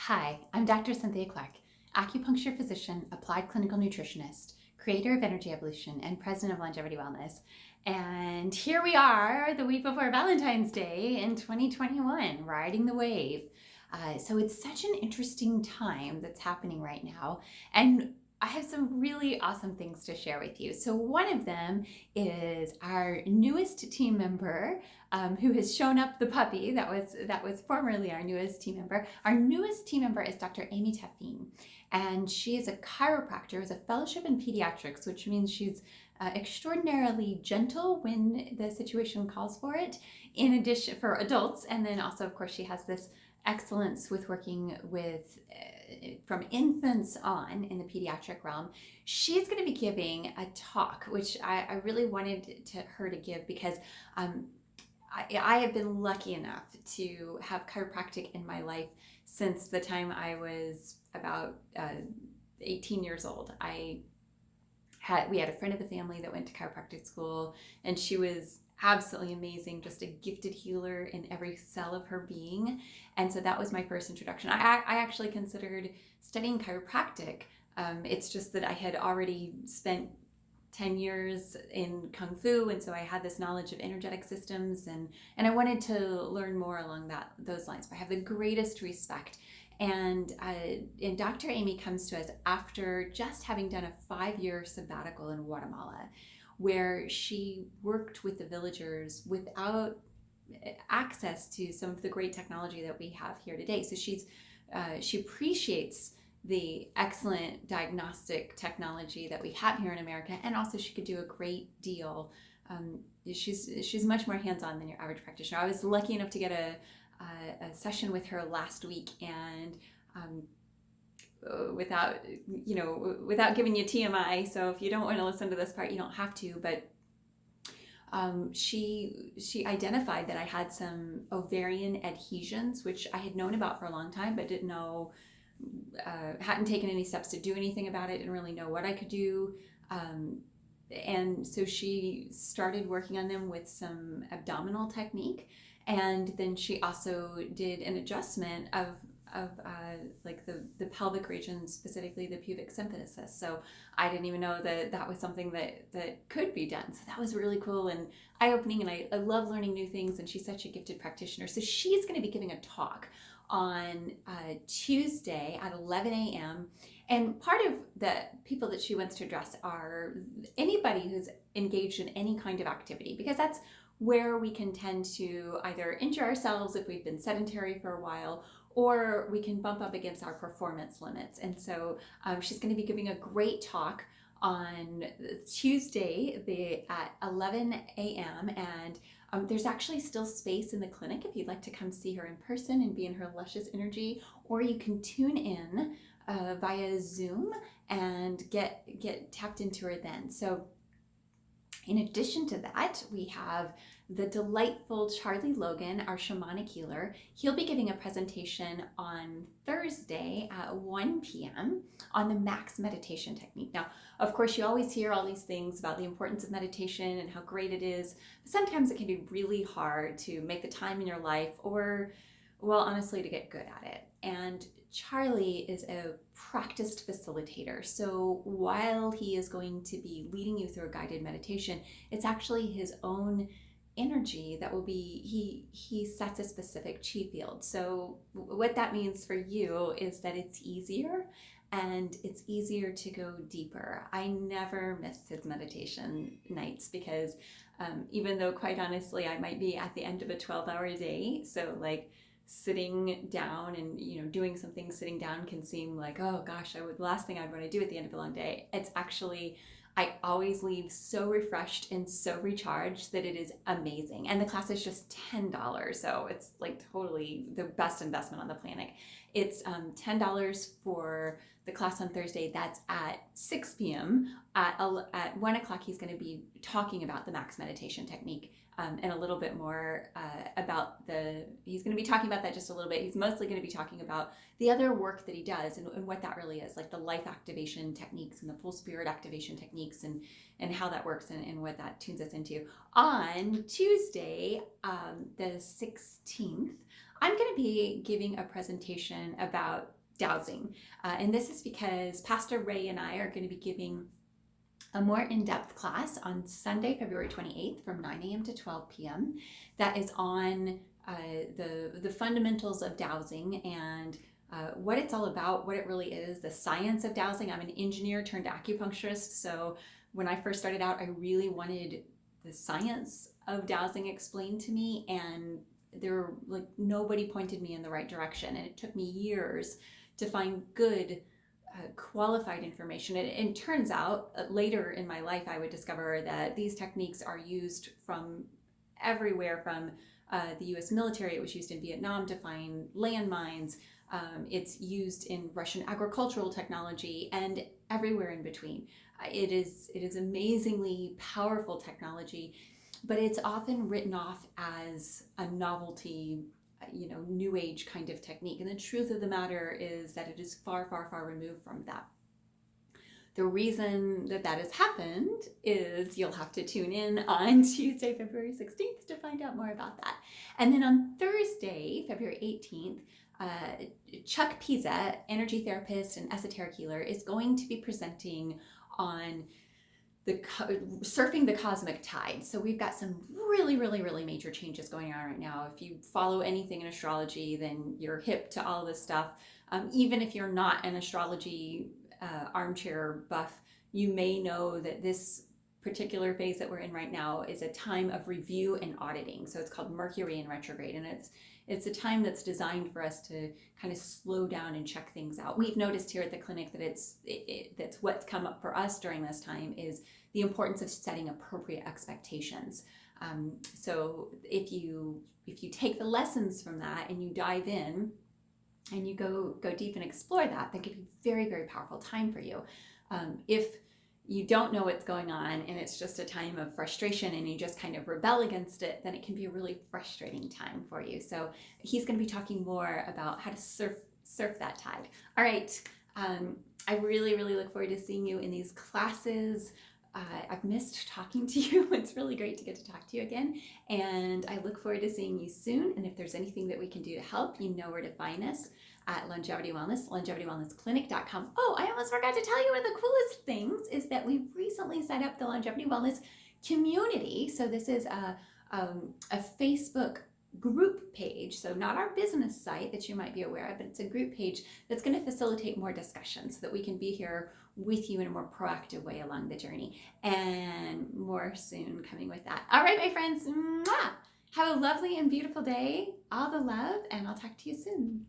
Hi, I'm Dr. Cynthia Clark, acupuncture physician, applied clinical nutritionist, creator of Energy Evolution, and president of Longevity Wellness. And here we are, the week before Valentine's Day in 2021, riding the wave. So it's such an interesting time that's happening right now. And I have some really awesome things to share with you. So one of them is our newest team member, who has shown up, the puppy that was formerly our newest team member. Our newest team member is Dr. Amy Teffine, and she is a chiropractor, is a fellowship in pediatrics, which means she's extraordinarily gentle when the situation calls for it, in addition for adults. And then also, of course, she has this excellence with working with from infants on in the pediatric realm. She's going to be giving a talk, which I really wanted her to give because I have been lucky enough to have chiropractic in my life since the time I was about 18 years old. We had a friend of the family that went to chiropractic school, and she was absolutely amazing, just a gifted healer in every cell of her being. And so that was my first introduction. I actually considered studying chiropractic. It's just that I had already spent 10 years in Kung Fu, and so I had this knowledge of energetic systems, and I wanted to learn more along those lines. But I have the greatest respect. And Dr. Amy comes to us after just having done a 5-year sabbatical in Guatemala, where she worked with the villagers without access to some of the great technology that we have here today. So she appreciates the excellent diagnostic technology that we have here in America, and also she could do a great deal. She's much more hands-on than your average practitioner. I was lucky enough to get a session with her last week, and without giving you TMI, so if you don't want to listen to this part, you don't have to, but she identified that I had some ovarian adhesions, which I had known about for a long time, but didn't know, hadn't taken any steps to do anything about it, didn't really know what I could do. And so she started working on them with some abdominal technique. And then she also did an adjustment of like the pelvic region, specifically the pubic symphysis. So I didn't even know that was something that could be done. So that was really cool and eye-opening, and I love learning new things, and she's such a gifted practitioner. So she's going to be giving a talk on Tuesday at 11 a.m. And part of the people that she wants to address are anybody who's engaged in any kind of activity, because that's where we can tend to either injure ourselves if we've been sedentary for a while, or we can bump up against our performance limits. And so she's going to be giving a great talk on Tuesday at 11 a.m. And there's actually still space in the clinic if you'd like to come see her in person and be in her luscious energy, or you can tune in via Zoom and get tapped into her then. So in addition to that, we have the delightful Charlie Logan, our shamanic healer. He'll be giving a presentation on Thursday at 1 p.m. on the max meditation technique. Now, of course, you always hear all these things about the importance of meditation and how great it is, but sometimes it can be really hard to make the time in your life, or, well, honestly, to get good at it. And Charlie is a practiced facilitator. So while he is going to be leading you through a guided meditation, it's actually his own energy that will be, he sets a specific chi field. So what that means for you is that it's easier, and it's easier to go deeper. I never miss his meditation nights because even though, quite honestly, I might be at the end of a 12-hour day, so like sitting down and doing something sitting down can seem like, oh gosh, the last thing I'd want to do at the end of a long day. It's actually, I always leave so refreshed and so recharged that it is amazing. And the class is just $10, so it's like totally the best investment on the planet. It's $10 for the class on Thursday. That's at 6 p.m. At 1 o'clock, he's going to be talking about the max meditation technique. And a little bit more about he's going to be talking about that just a little bit. He's mostly going to be talking about the other work that he does and what that really is, like the life activation techniques and the full spirit activation techniques and how that works and what that tunes us into. On Tuesday, the 16th, I'm going to be giving a presentation about dowsing. And this is because Pastor Ray and I are going to be giving a more in-depth class on Sunday, February 28th from 9 a.m. to 12 p.m. that is on the fundamentals of dowsing and what it's all about, what it really is, the science of dowsing. I'm an engineer turned acupuncturist, so when I first started out, I really wanted the science of dowsing explained to me, and nobody pointed me in the right direction, and it took me years to find good qualified information. And turns out later in my life, I would discover that these techniques are used from everywhere, from the US military. It was used in Vietnam to find landmines. It's used in Russian agricultural technology and everywhere in between. It is amazingly powerful technology, but it's often written off as a novelty, new age kind of technique. And the truth of the matter is that it is far, far, far removed from that. The reason that has happened is you'll have to tune in on Tuesday, February 16th to find out more about that. And then on Thursday, February 18th, Chuck Pisa, energy therapist and esoteric healer, is going to be presenting on surfing the cosmic tide. So we've got some really, really, really major changes going on right now. If you follow anything in astrology, then you're hip to all this stuff. Even if you're not an astrology armchair buff, you may know that this particular phase that we're in right now is a time of review and auditing. So it's called Mercury in retrograde, and it's a time that's designed for us to kind of slow down and check things out. We've noticed here at the clinic that that's what's come up for us during this time is the importance of setting appropriate expectations. So if you take the lessons from that and you dive in and you go deep and explore that could be a very, very powerful time for you. If you don't know what's going on and it's just a time of frustration and you just kind of rebel against it, then it can be a really frustrating time for you. So he's going to be talking more about how to surf that tide. All right. I really, really look forward to seeing you in these classes. I've missed talking to you. It's really great to get to talk to you again. And I look forward to seeing you soon. And if there's anything that we can do to help, you know where to find us at Longevity Wellness, longevitywellnessclinic.com. Oh, I almost forgot to tell you one of the coolest things is that we've recently set up the Longevity Wellness community. So this is a Facebook group page, so not our business site that you might be aware of, but it's a group page that's going to facilitate more discussion so that we can be here with you in a more proactive way along the journey, and more soon coming with that. All right, my friends, mwah! Have a lovely and beautiful day, all the love, and I'll talk to you soon.